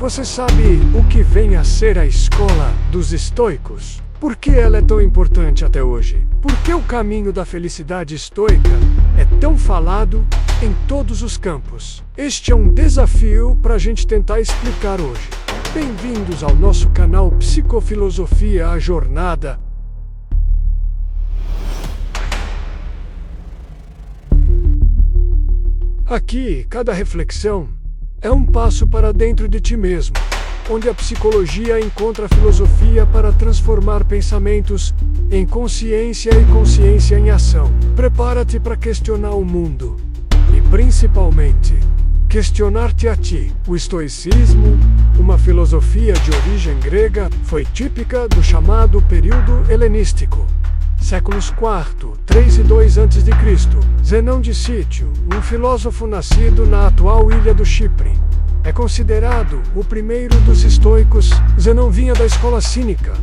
Você sabe o que vem a ser a escola dos estoicos? Por que ela é tão importante até hoje? Por que o caminho da felicidade estoica é tão falado em todos os campos? Este é um desafio para a gente tentar explicar hoje. Bem-vindos ao nosso canal Psicofilosofia, a Jornada. Aqui, cada reflexão é um passo para dentro de ti mesmo, onde a psicologia encontra a filosofia para transformar pensamentos em consciência e consciência em ação. Prepara-te para questionar o mundo e, principalmente, questionar-te a ti. O estoicismo, uma filosofia de origem grega, foi típica do chamado período helenístico. Séculos IV, 3 e 2 a.C. Zenão de Cítio, um filósofo nascido na atual ilha do Chipre, é considerado o primeiro dos estoicos. Zenão vinha da escola cínica,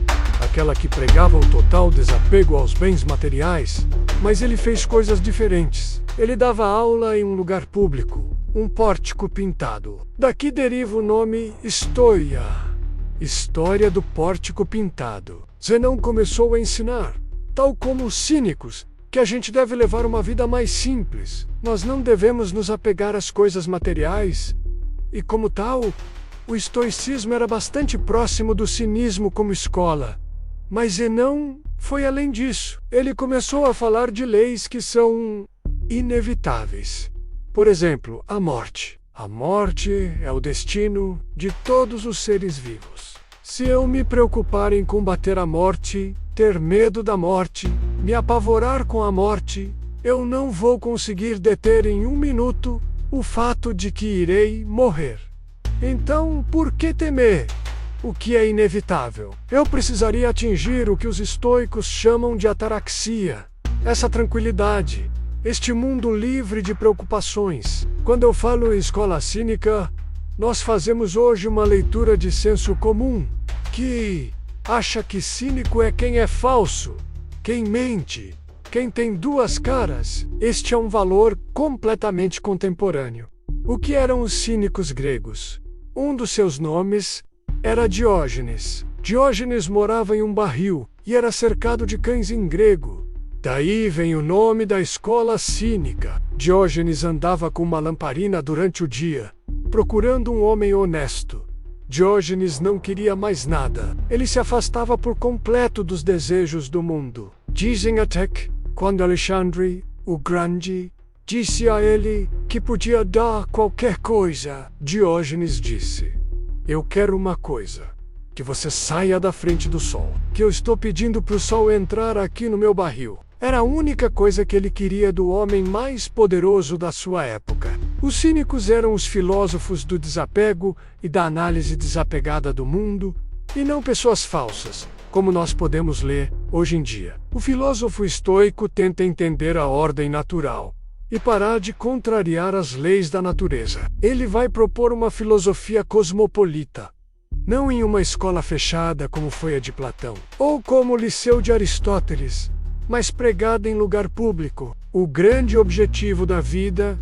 aquela que pregava o total desapego aos bens materiais, mas ele fez coisas diferentes. Ele dava aula em um lugar público, um pórtico pintado. Daqui deriva o nome Stoia, História do Pórtico Pintado. Zenão começou a ensinar, tal como os cínicos, que a gente deve levar uma vida mais simples. Nós não devemos nos apegar às coisas materiais. E como tal, o estoicismo era bastante próximo do cinismo como escola. Mas Zenão foi além disso. Ele começou a falar de leis que são inevitáveis. Por exemplo, a morte. A morte é o destino de todos os seres vivos. Se eu me preocupar em combater a morte, ter medo da morte, me apavorar com a morte, eu não vou conseguir deter em um minuto o fato de que irei morrer. Então, por que temer o que é inevitável? Eu precisaria atingir o que os estoicos chamam de ataraxia, essa tranquilidade, este mundo livre de preocupações. Quando eu falo em escola cínica, nós fazemos hoje uma leitura de senso comum, que acha que cínico é quem é falso, quem mente, quem tem duas caras. Este é um valor completamente contemporâneo. O que eram os cínicos gregos? Um dos seus nomes era Diógenes. Diógenes morava em um barril e era cercado de cães em grego. Daí vem o nome da escola cínica. Diógenes andava com uma lamparina durante o dia, procurando um homem honesto. Diógenes não queria mais nada. Ele se afastava por completo dos desejos do mundo. Dizem até que, quando Alexandre, o Grande, disse a ele que podia dar qualquer coisa, Diógenes disse: "Eu quero uma coisa, que você saia da frente do sol, que eu estou pedindo para o sol entrar aqui no meu barril." Era a única coisa que ele queria do homem mais poderoso da sua época. Os cínicos eram os filósofos do desapego e da análise desapegada do mundo, e não pessoas falsas, como nós podemos ler hoje em dia. O filósofo estoico tenta entender a ordem natural e parar de contrariar as leis da natureza. Ele vai propor uma filosofia cosmopolita, não em uma escola fechada como foi a de Platão, ou como o Liceu de Aristóteles, mas pregada em lugar público. O grande objetivo da vida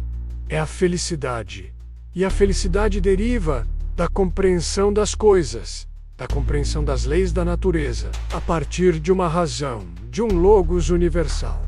é a felicidade. E a felicidade deriva da compreensão das coisas, da compreensão das leis da natureza, a partir de uma razão, de um logos universal.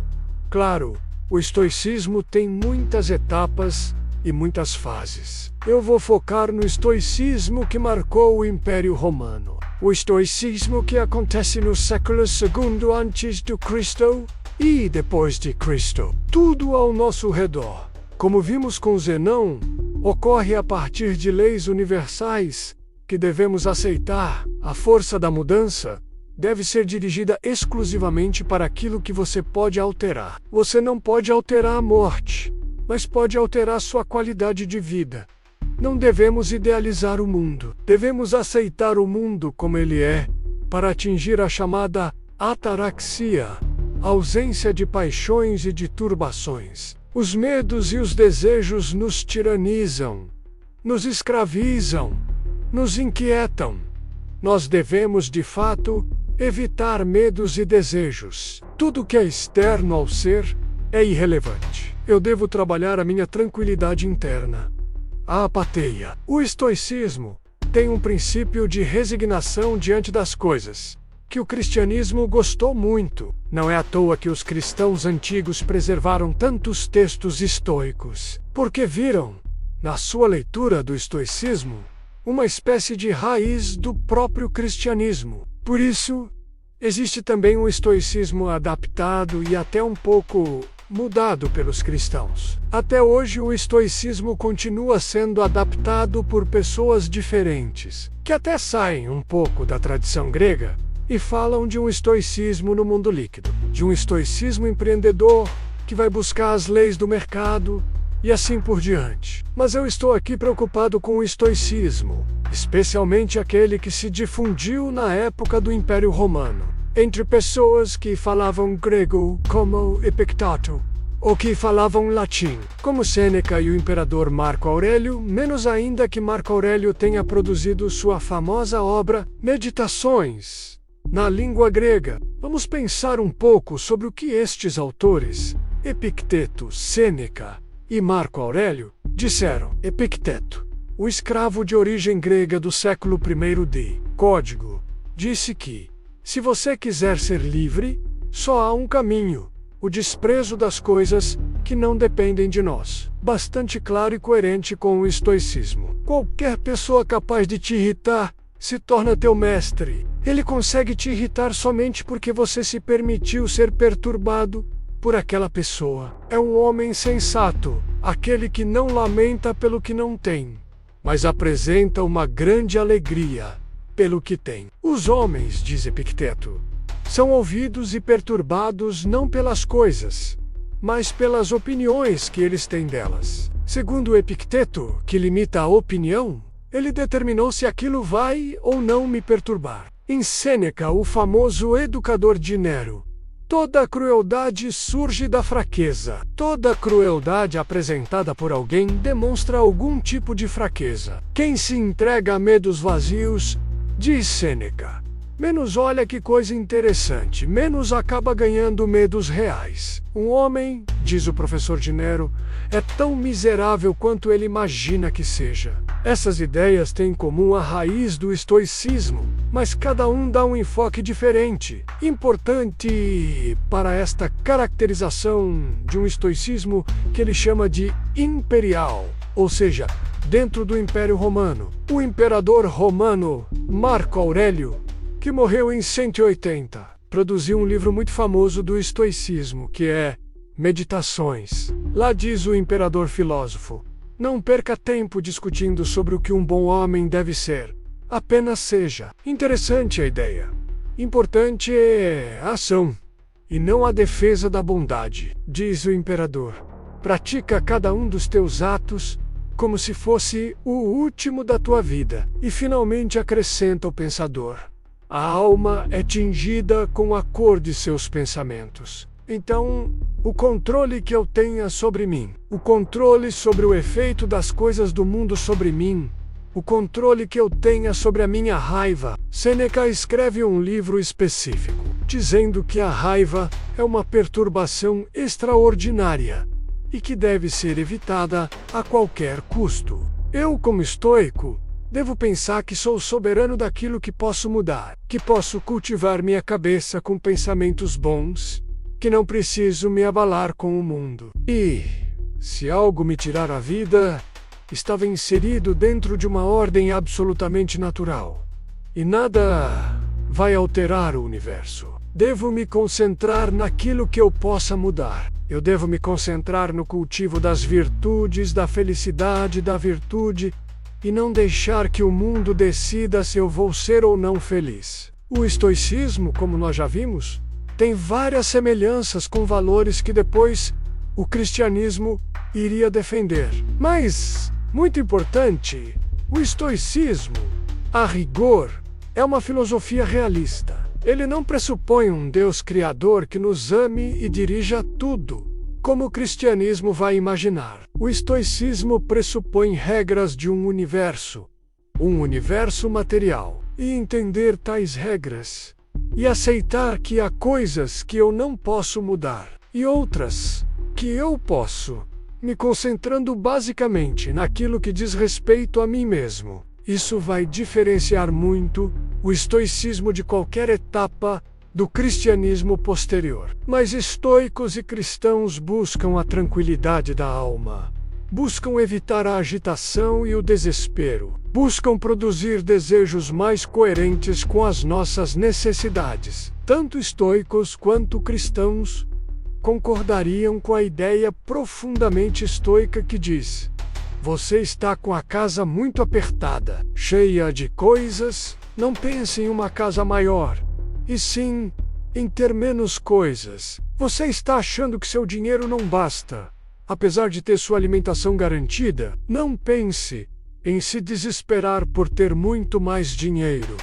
Claro, o estoicismo tem muitas etapas e muitas fases. Eu vou focar no estoicismo que marcou o Império Romano. O estoicismo que acontece no século II antes do Cristo e depois de Cristo. Tudo ao nosso redor, como vimos com Zenão, ocorre a partir de leis universais que devemos aceitar. A força da mudança deve ser dirigida exclusivamente para aquilo que você pode alterar. Você não pode alterar a morte, mas pode alterar sua qualidade de vida. Não devemos idealizar o mundo. Devemos aceitar o mundo como ele é, para atingir a chamada ataraxia, ausência de paixões e de turbações. Os medos e os desejos nos tiranizam, nos escravizam, nos inquietam. Nós devemos, de fato, evitar medos e desejos. Tudo que é externo ao ser é irrelevante. Eu devo trabalhar a minha tranquilidade interna, a apatia. O estoicismo tem um princípio de resignação diante das coisas, que o cristianismo gostou muito. Não é à toa que os cristãos antigos preservaram tantos textos estoicos, porque viram, na sua leitura do estoicismo, uma espécie de raiz do próprio cristianismo. Por isso, existe também um estoicismo adaptado e até um pouco mudado pelos cristãos. Até hoje, o estoicismo continua sendo adaptado por pessoas diferentes, que até saem um pouco da tradição grega e falam de um estoicismo no mundo líquido, de um estoicismo empreendedor que vai buscar as leis do mercado e assim por diante. Mas eu estou aqui preocupado com o estoicismo, especialmente aquele que se difundiu na época do Império Romano, entre pessoas que falavam grego como Epicteto, ou que falavam latim, como Sêneca e o imperador Marco Aurélio, menos ainda que Marco Aurélio tenha produzido sua famosa obra Meditações, na língua grega. Vamos pensar um pouco sobre o que estes autores, Epicteto, Sêneca e Marco Aurélio, disseram. Epicteto, o escravo de origem grega do século I de Código, disse que, se você quiser ser livre, só há um caminho: o desprezo das coisas que não dependem de nós. Bastante claro e coerente com o estoicismo. Qualquer pessoa capaz de te irritar se torna teu mestre. Ele consegue te irritar somente porque você se permitiu ser perturbado por aquela pessoa. É um homem sensato, aquele que não lamenta pelo que não tem, mas apresenta uma grande alegria pelo que tem. Os homens, diz Epicteto, são ouvidos e perturbados não pelas coisas, mas pelas opiniões que eles têm delas. Segundo Epicteto, que limita a opinião, ele determinou se aquilo vai ou não me perturbar. Em Sêneca, o famoso educador de Nero, toda crueldade surge da fraqueza. Toda crueldade apresentada por alguém demonstra algum tipo de fraqueza. Quem se entrega a medos vazios, diz Sêneca, menos olha que coisa interessante, menos acaba ganhando medos reais. Um homem, diz o professor de Nero, é tão miserável quanto ele imagina que seja. Essas ideias têm em comum a raiz do estoicismo, mas cada um dá um enfoque diferente. Importante para esta caracterização de um estoicismo que ele chama de imperial, ou seja, dentro do Império Romano. O imperador romano Marco Aurélio, que morreu em 180, produziu um livro muito famoso do estoicismo, que é Meditações. Lá diz o imperador filósofo: não perca tempo discutindo sobre o que um bom homem deve ser, apenas seja. Interessante a ideia. Importante é a ação, e não a defesa da bondade, diz o imperador. Pratica cada um dos teus atos como se fosse o último da tua vida. E finalmente acrescenta o pensador: a alma é tingida com a cor de seus pensamentos. Então, o controle que eu tenha sobre mim, o controle sobre o efeito das coisas do mundo sobre mim, o controle que eu tenha sobre a minha raiva. Sêneca escreve um livro específico, dizendo que a raiva é uma perturbação extraordinária e que deve ser evitada a qualquer custo. Eu, como estoico, devo pensar que sou soberano daquilo que posso mudar, que posso cultivar minha cabeça com pensamentos bons, que não preciso me abalar com o mundo. E, se algo me tirar a vida, estava inserido dentro de uma ordem absolutamente natural, e nada vai alterar o universo. Devo me concentrar naquilo que eu possa mudar. Eu devo me concentrar no cultivo das virtudes, da felicidade, da virtude, e não deixar que o mundo decida se eu vou ser ou não feliz. O estoicismo, como nós já vimos, tem várias semelhanças com valores que depois o cristianismo iria defender. Mas, muito importante, o estoicismo, a rigor, é uma filosofia realista. Ele não pressupõe um Deus criador que nos ame e dirija tudo, como o cristianismo vai imaginar. O estoicismo pressupõe regras de um universo material, e entender tais regras, e aceitar que há coisas que eu não posso mudar, e outras que eu posso, me concentrando basicamente naquilo que diz respeito a mim mesmo. Isso vai diferenciar muito o estoicismo de qualquer etapa do cristianismo posterior. Mas estoicos e cristãos buscam a tranquilidade da alma, buscam evitar a agitação e o desespero, buscam produzir desejos mais coerentes com as nossas necessidades. Tanto estoicos quanto cristãos concordariam com a ideia profundamente estoica que diz: você está com a casa muito apertada, cheia de coisas. Não pense em uma casa maior, e sim em ter menos coisas. Você está achando que seu dinheiro não basta, apesar de ter sua alimentação garantida. Não pense em se desesperar por ter muito mais dinheiro.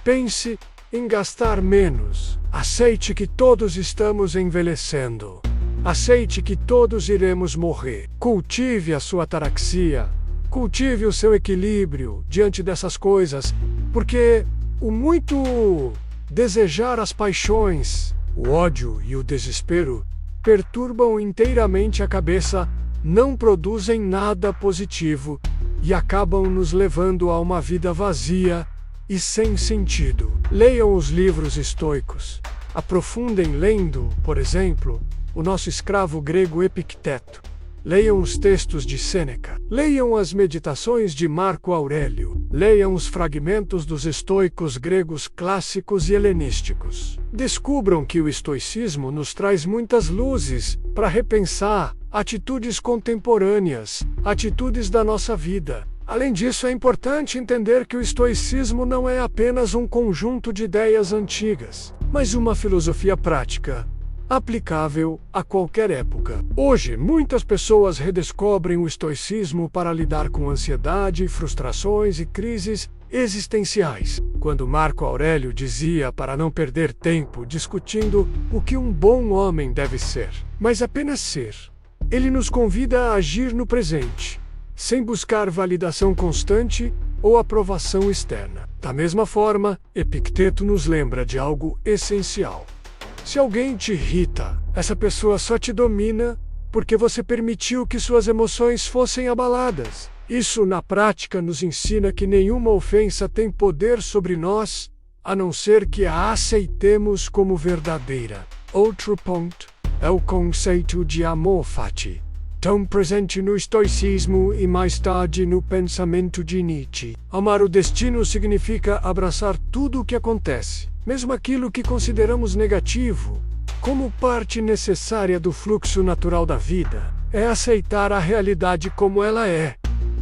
Pense em gastar menos. Aceite que todos estamos envelhecendo. Aceite que todos iremos morrer. Cultive a sua ataraxia. Cultive o seu equilíbrio diante dessas coisas, porque o muito desejar as paixões, o ódio e o desespero perturbam inteiramente a cabeça, não produzem nada positivo e acabam nos levando a uma vida vazia e sem sentido. Leiam os livros estoicos. Aprofundem lendo, por exemplo, o nosso escravo grego Epicteto. Leiam os textos de Sêneca. Leiam as meditações de Marco Aurélio. Leiam os fragmentos dos estoicos gregos clássicos e helenísticos. Descubram que o estoicismo nos traz muitas luzes para repensar atitudes contemporâneas, atitudes da nossa vida. Além disso, é importante entender que o estoicismo não é apenas um conjunto de ideias antigas, mas uma filosofia prática, aplicável a qualquer época. Hoje, muitas pessoas redescobrem o estoicismo para lidar com ansiedade, frustrações e crises existenciais. Quando Marco Aurélio dizia para não perder tempo discutindo o que um bom homem deve ser, mas apenas ser, ele nos convida a agir no presente, sem buscar validação constante ou aprovação externa. Da mesma forma, Epicteto nos lembra de algo essencial. Se alguém te irrita, essa pessoa só te domina porque você permitiu que suas emoções fossem abaladas. Isso, na prática, nos ensina que nenhuma ofensa tem poder sobre nós, a não ser que a aceitemos como verdadeira. Outro ponto é o conceito de amor fati, tão presente no estoicismo e mais tarde no pensamento de Nietzsche. Amar o destino significa abraçar tudo o que acontece, mesmo aquilo que consideramos negativo, como parte necessária do fluxo natural da vida. É aceitar a realidade como ela é,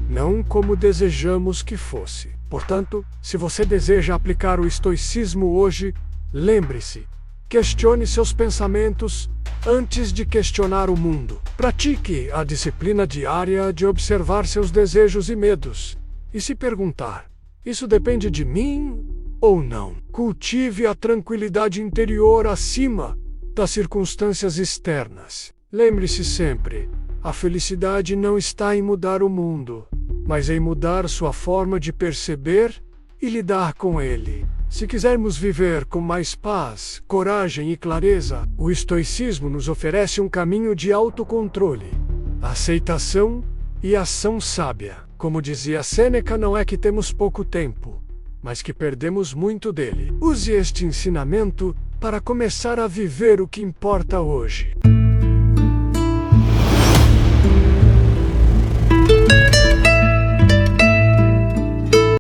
não como desejamos que fosse. Portanto, se você deseja aplicar o estoicismo hoje, lembre-se, questione seus pensamentos antes de questionar o mundo. Pratique a disciplina diária de observar seus desejos e medos, e se perguntar: isso depende de mim ou não? Cultive a tranquilidade interior acima das circunstâncias externas. Lembre-se sempre, a felicidade não está em mudar o mundo, mas em mudar sua forma de perceber e lidar com ele. Se quisermos viver com mais paz, coragem e clareza, o estoicismo nos oferece um caminho de autocontrole, aceitação e ação sábia. Como dizia Sêneca, não é que temos pouco tempo, mas que perdemos muito dele. Use este ensinamento para começar a viver o que importa hoje.